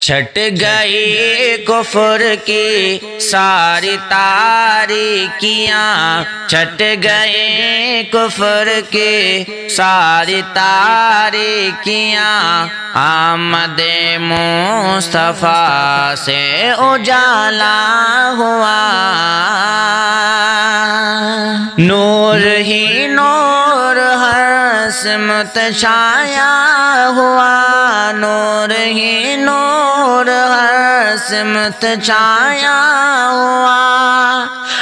چھٹ گئی کفر کی ساری تاریکیاں، چھٹ گئی کفر کی ساری تاریکیاں، آمد مصطفیٰ سے اجالا ہوا، نور ہی نور ہر سمت چھایا ہوا، نور ہی نور ہر سمت چھایا ہوا،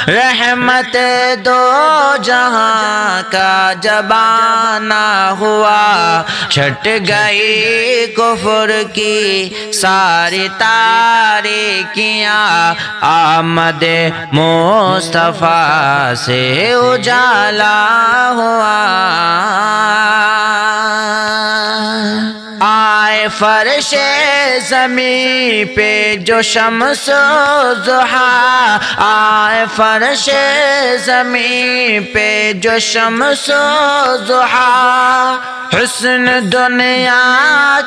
رحمت دو جہاں کا جب آنا ہوا، چھٹ گئی کفر کی ساری تاریکیاں، آمد مصطفیٰ سے اجالا ہوا، آئے فرش زمین پہ جو شمس و ضحیٰ، آئے فرش زمین پہ جو شمس و ضحیٰ، حسن دنیا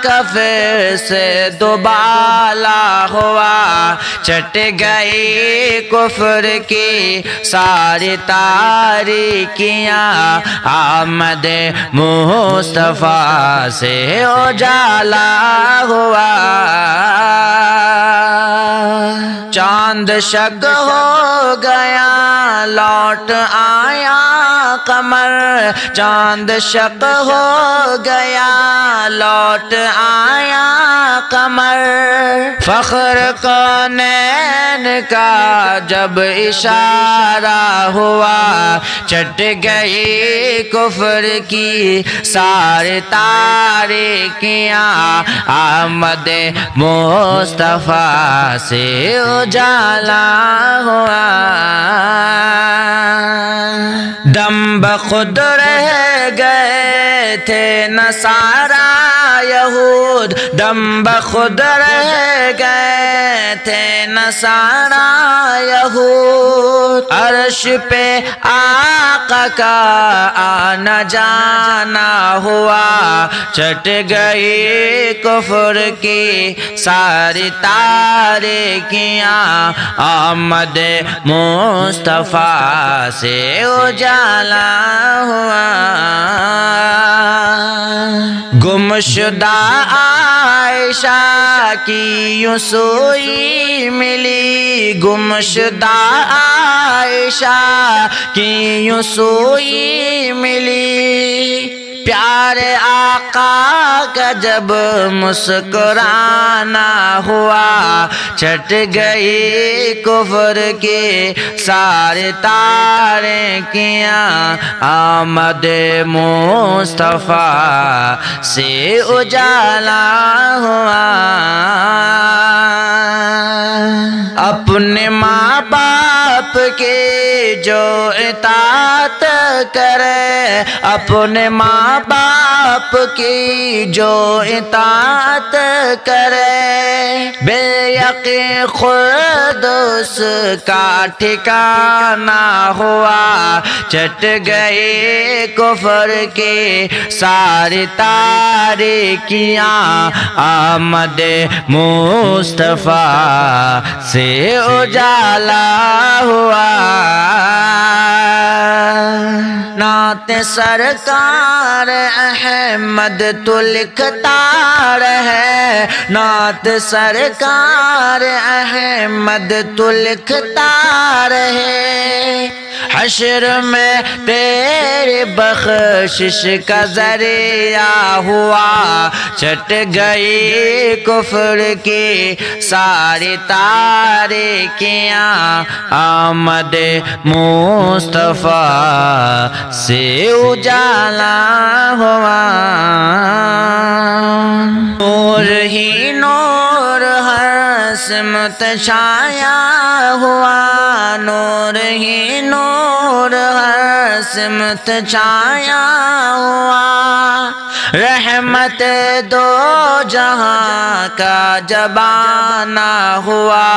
کا پھر سے دوبالا ہوا، چھٹ گئی کفر کی ساری تاریکیاں، آمد مصطفیٰ سے اجالا ہوا، چاند شق ہو گیا لوٹ آیا قمر، چاند شق ہو گیا لوٹ آیا قمر، فخر کونین کا جب اشارہ ہوا، چھٹ گئی کفر کی ساری تاریکیاں، آمد مصطفیٰ سے اجالا ہوا، دم بخود رہ گئے تھے نصارا یہود، دم بخود رہ گئے تھے نصارا یہود، عرش پہ آقا کا آنا جانا ہوا، چھٹ گئی کفر کی ساری تاریکیاں، آمد مصطفیٰ سے اجالا ہوا، گمشدہ عائشہ کی یوں سوئی ملی، گمشدہ عائشہ کی یوں سوئی ملی، پیارے آقا کا جب مسکرانا ہوا، چھٹ گئی کفر کی ساری تاریکیاں، آمد مصطفیٰ سے اجالا ہوا، اپنے ماں باپ کی جو اطاعت کرے، اپنے ماں باپ کی جو اطاعت کرے، بے یقین خود اس کا ٹھکانہ ہوا، چھٹ گئی کفر کی ساری تاریکیاں، آمد مصطفیٰ سے اجالا ہوا، نعت سرکار احمد تو لکھتا رہے، نعت سرکار احمد تو لکھتا رہے، حشر میں تیری بخشش کا ذریعہ ہوا، چھٹ گئی کفر کی ساری تاریکیاں، آمد مصطفیٰ سے اجالا ہوا، نور ہی نور ہر سمت چھایا ہوا، نور ہی نور ہر سمت چھایا ہوا، رحمت دو جہاں کا جب آنا ہوا،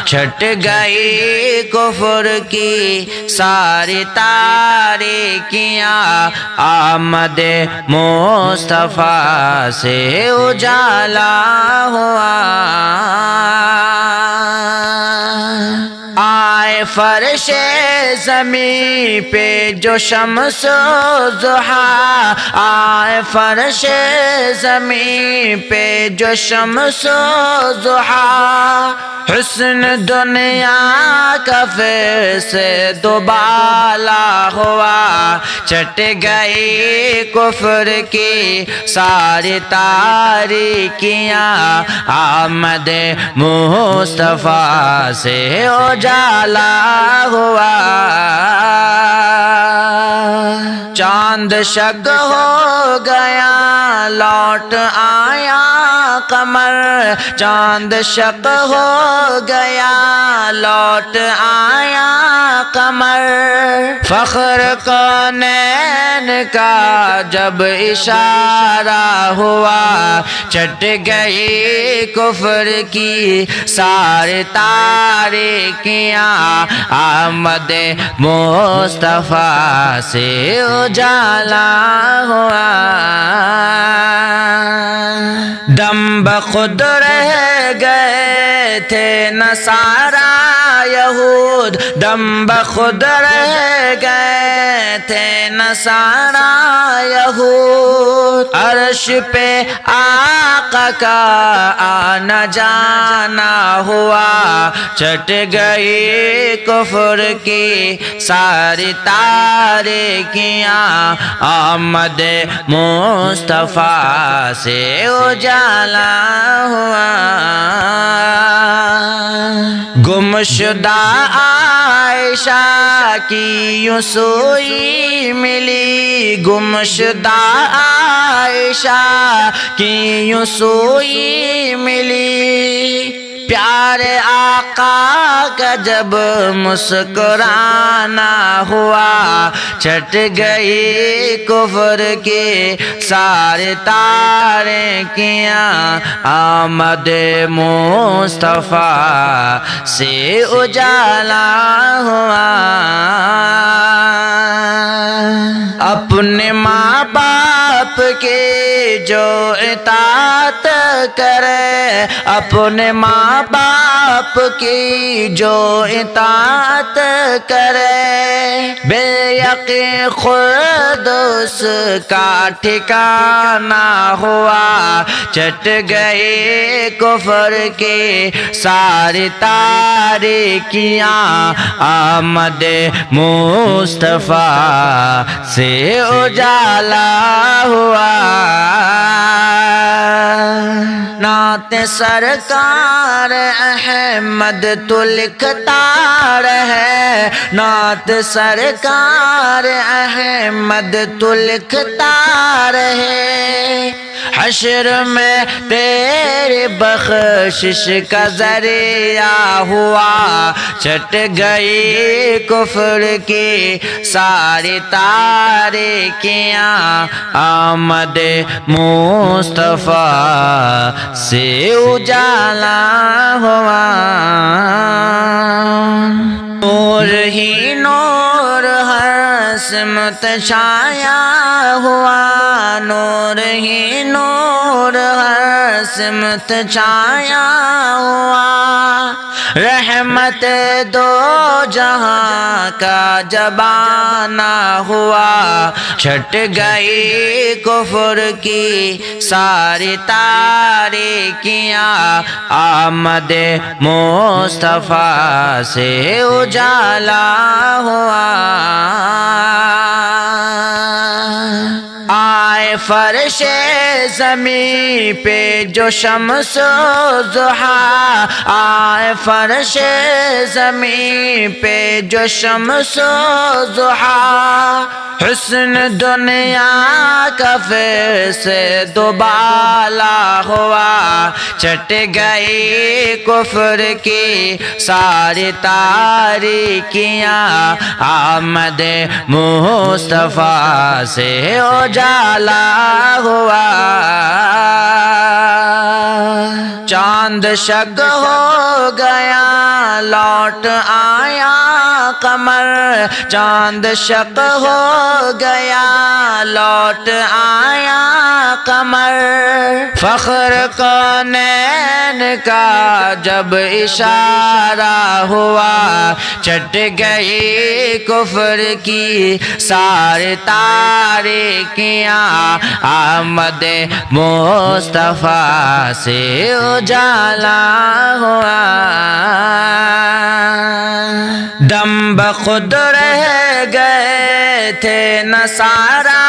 چھٹ گئی کفر کی ساری تاریکیاں، آمد مصطفیٰ سے اجالا ہوا۔ فرش زمین پہ جو شمس و ضحیٰ، آئے فرش زمین پہ جو شمس و ضحیٰ، حسن دنیا کا پھر سے دوبالا ہوا، چٹ گئی کفر کی ساری تاریکیاں، آمد مصطفیٰ سے اجالا ہوا، چاند شک ہو گیا لوٹ آیا قمر، چاند شک ہو گیا لوٹ آیا قمر، فخر کونین کا جب اشارہ ہوا، چٹ گئی کفر کی ساری تاریکیاں، آمد مصطفیٰ سے اجالا ہوا، دم بخود رہ گئے تھے نصارا یہود، دم بخود رہ گئے تھے نصارا یہود، عرش پہ آقا کا آنا جانا ہوا، چٹ گئی کفر کی ساری تاریکیاں، آمد مصطفیٰ سے اجالا ہوا، گمشدہ عائشہ کی یوں سوئی ملی، گمشدہ عائشہ کی یوں سوئی ملی، پیارے آقا کا جب مسکرانا ہوا، چٹ گئی کفر کی ساری تاریکیاں، آمد مصطفیٰ سے اجالا ہوا، اپنے ماں باپ کی جو اطاعت کرے، اپنے ماں باپ کی جو اطاعت کرے، بے یقین خود اس کا ٹھکانہ ہوا، چٹ گئی کفر کی ساری تاریکیاں، آمد مصطفیٰ سے اجالا ہوا، نعت سرکار احمد تو لکھتا رہے، نعت سرکار احمد تو لکھتا رہے، حشر میں تیری بخشش کا ذریعہ ہوا، چٹ گئی کفر کی ساری تاریکیاں، آمد مصطفیٰ سے اجالا ہوا، نور ہی نور ہر سمت چھایا ہوا، نور ہی نور ہر سمت چھایا ہوا، رحمت دو جہاں کا جبانہ ہوا، چھٹ گئی کفر کی ساری تاریکیاں، آمد مصطفیٰ سے اجالا ہوا، آئے فرش زمین پہ جو شمس و ضحیٰ، آئے فرش زمین پہ جو شمس و ضحیٰ، حسن دنیا کا پھر سے دوبالا ہوا، چٹ گئی کفر کی ساری تاریکیاں، آمد مصطفیٰ سے اجالا ہوا، چاند شک ہو گیا لوٹ آیا قمر چاند شق ہو گیا لوٹ آیا قمر فخر کونین کا جب اشارہ ہوا چٹ گئی کفر کی سارے تاریکیاں آمد مصطفیٰ سے اجالا ہوا دم بخود رہ گئے تھے نصارا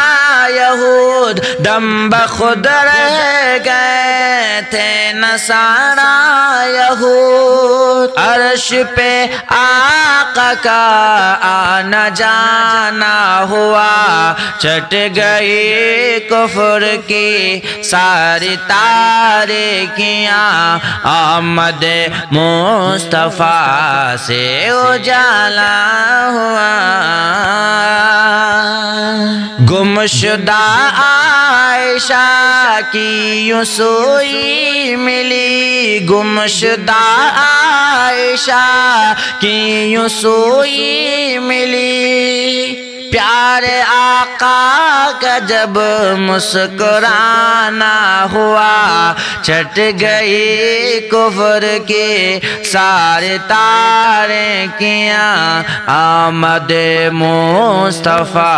یہود دم بخود رہ گئے تھے نصارا یہود عرش پہ آقا کا آنا جانا ہوا چٹ گئی کفر کی ساری تاریکیاں آمد مصطفیٰ سے اجالا ہوا گمشدہ عائشہ کی یوں سوئی ملی گمشدہ عائشہ کی یوں سوئی ملی پیارے آقا کا جب مسکرانا ہوا چھٹ گئی کفر کی سارے تاریکیاں آمد مصطفیٰ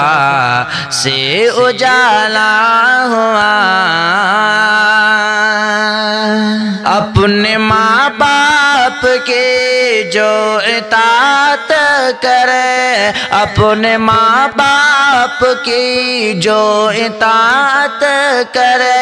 سے اجالا ہوا اپنے ماں باپ کے جو اطاعت کرے اپنے ماں باپ کی جو اطاعت کرے